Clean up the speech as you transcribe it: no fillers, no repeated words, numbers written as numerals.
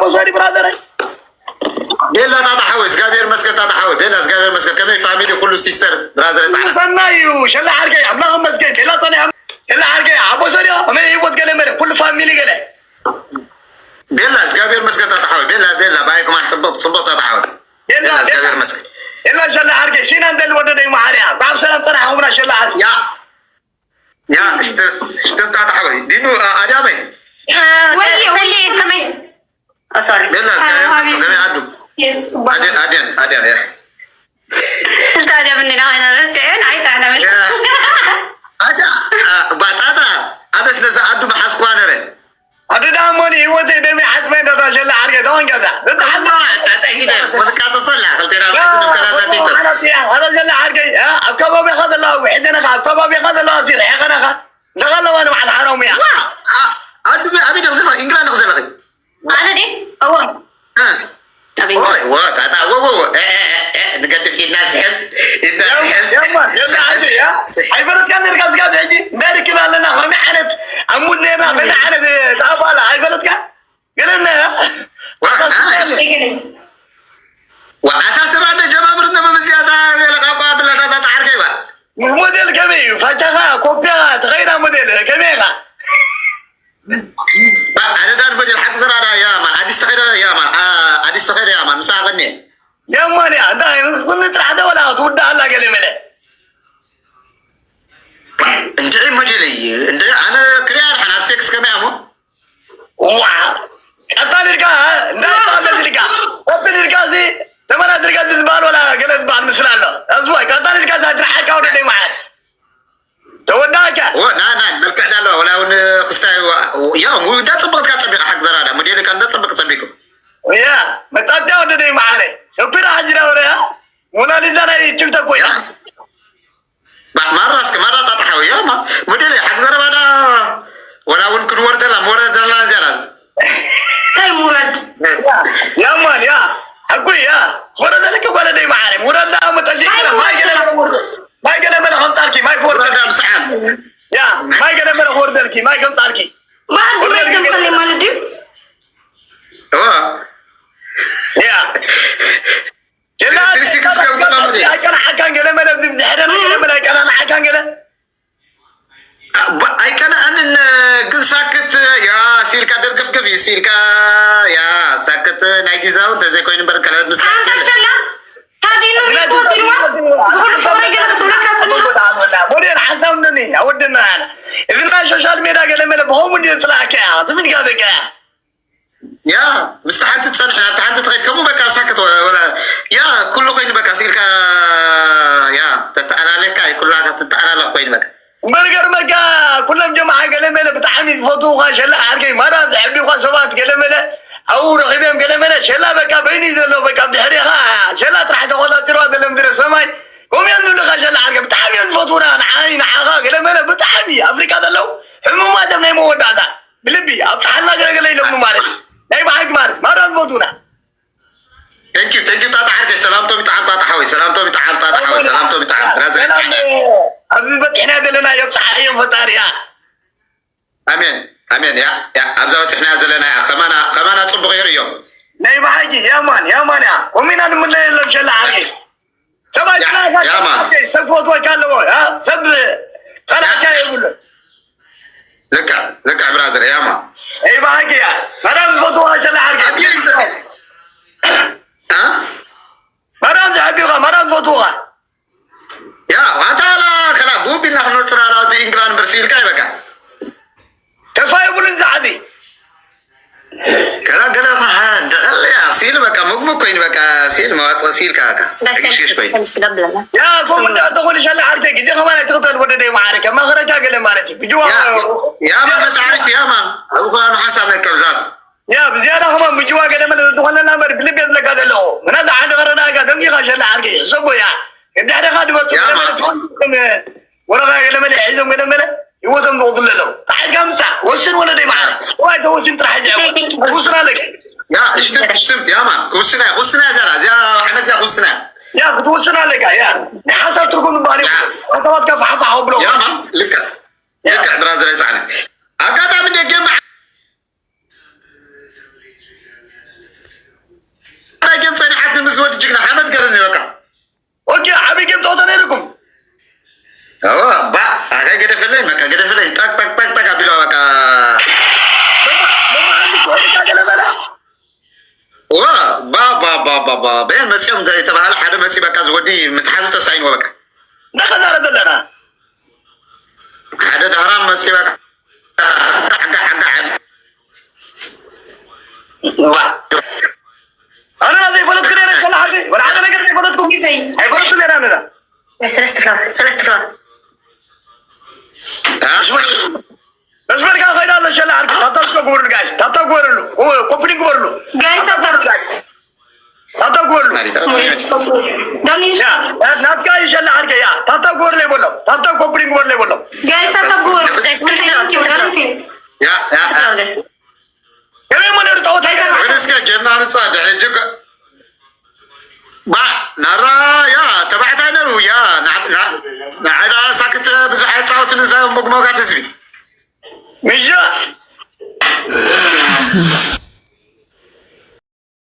ابو سوري برادر بيلا تاتا حوس قابير مسكت تاتا حوس بيلا قابير مسكت كمي فاميلي كله سيستر برازر صح سنايو شلا حركه عملاهم مسكت لا طني لا حركه ابو سوري ما يبغى كلام كل فاميلي قال بيلا قابير مسكت تاتا حوس بيلا بايكم انت صبط تاتا حوس بيلا قابير مسكت إلا شلا حركه شين عند الودد معاريا بعد سلام طرح عمرنا شلا حركه يا اشتم تاتا حوس دينو ادامي ولي كمان سوري بيلا قابير كمي ادو يس ادين يا قلت أنا مني أنا رجعين عيت أنا من aja batata ada selesa adu bahas kuanere adu damoni wote demi hasben da shalla harge don kaza da hasba tata gide mereka تصلح قلتنا انا شلا harge abkaba bi qad Allah وحدنا abkaba bi qad Allah sir حقنا زغل وانا مع الحرام يا adu abi نغزل انجلان نغزل اخي معنا دي أول أبي تata نقدم الناس يلا عادي يا حيفرت كان نرقص قاعد يجي داري كذا لنا ما حنت عمود لنا ما حنت تعبالة حيفرت كان قال لنا وأساس بعد جماعة مرتنا بمزيادة لقاقا بلا تعرف كيف موديل كمي فتحها كوبيا تغير موديل كمي أنا دار بدي الحق زرارة يا مان عدي استخير يا مان عدي استخير يا مان مساعدني يا مان يا ده كنت ترى ولا تود الله كلمة انت ايه مجلي انت انا كريار حنا بسكس كمان واه أطالع كا ده أطالع كا أطالع كا زي تمام أطالع كا تزبال ولا قلت زبال مثل الله أسمع كأطالع كا زاد رح كاود ده معه تودا كا نعم ملك دالو ولا ون خستاي يا مو ده صبغت كاتب حق زرادا مدير كان ده صبغ صبيكو ويا متى تاود ده معه شوفي راح جرا ولا ولا لزانا يشوفك كويس مرة تتحوي يا ما مدير حق زرادا ولا ون كن ورد لا زيارة كاي مراد يا مان يا أقول يا ورد لك ولا ده معه مراد لا متشكر ما يقول ما هم تاركي ما يقول ورد مسحان يا ما يقول ما ورد لك ما يقول تاركي ما عندي ما يقول ما ندي يا كلا تريسيكس كم كلام دي كان حكان قال ما لازم تحرنا قال ما كان حكان قال أي كان أن قل ساكت يا سيركا درقف كفي سيركا يا ساكت نايجي زاو تزي كوين بركلات مسلا أنت شلا تادينو ميكو سيروا زغل فوري قلت ولا كاتنا موديل حسامني أودنا أنا إذا ما سوشيال ميديا قال ما بهم من يطلع كيا تمن قابك يا مستحيل تتصنح انت تغير كم بقى ساكت ولا يا كله كوين بقى سيركا يا تتعالى لك كلها تتعالى لك كوين بقى برجر مكا كلهم جماعة قال ملا بتحميز فطوخة شلا حركي مرة زحبي وخصوات قال ملا أو رغيبهم قال ملا شلا بكا بيني ذلو بكا بحريها شلا ترحت وضع تروى ذلو مدرسة سماي قوم ينزل لك شلا حركي بتحميز فطورة عين حقا قال ملا بتحمي أفريقيا ذلو هم ما دمنا يموت هذا بلبي أفتحنا قال لي لهم مارس أي معك مارس مرة فطورة ثانك يو تاتا حركي سلامتو بتاعم تاتا حوي سلامتو بتاعم تاتا حوي سلامتو بتاعم رازق أبي بتحنا ذلنا يفتح أيام فطاريا امين يا ابزاوت احنا زلنا كمان تصب غير يوم ناي بحاجي يا مان يا ومين انا من اللي مشى عليه سبع يا مان سفوت وكالو ها سب طلع كاي يقول لك برازر يا مان اي بحاجي يا مرام فوتو شل عليه ها مرام فوتو يا وتعالى كلا بو بالله نصر على انجلان برسيل كاي بقى تصايب يقول عادي كلا قال يا سيل بقى مو كوين بقى سيل ما سيل كاكا ايش كوين يا قوم تقول شل عليه كده كمان تقدر ولا معركه ما خرج قال معركه بجوا يا ما تعرف يا مان ابو انا حسب الكبزات يا بزياده هم بجوا قال ما دخلنا الامر بلبي لك هذا له من هذا عند غرنا قال دمي شل عليه سبوا يا كده هذا خدمه ورا قال ما يعزم قال ما يوضم وضل له تعال خمسة وسن ولا دي معنا وايد وسن ترى حاجة وسنا لك يا اشتمت يا مان وسنا زرا احمد زي وسنا يا خد وسنا لك يا حسب تركون باري حسبات كيف حفا حبلو يا مان لك برازر يزعلك اقعد من الجمع زود جينا حمد قرني بقى اوكي حبيبي كيف صوتنا لكم بقى هاي قد فلين مكا قد فلين تك تك تك تك بيلو بقى لما عندي صوت كاجل ملا با بين مسيهم ده تبع على حدا مسي بقى زودي متحاسس تسعين وبقى نخذ دلنا حدا دهرام مسي بقى انا هذه فلت كده ولا حاجه ولا حاجه انا قريت فلتكم زي هاي فلت لي انا ثلاث فلان اسمع كان خير الله شل عارف تاتو كورل جايز تاتو كورل هو كوبري كورل جايز تاتو كورل دوني يا نات का شل عارف يا تاتو كورل बोलो تاتو كوبري كورل बोलो جايز تاتو كورل يا كمان من يرتاح بس كده جنان صاد حجك با نرى يا تبعت انا ويا نعم ساكت بزحات صوت نزا مقموقات زبي مش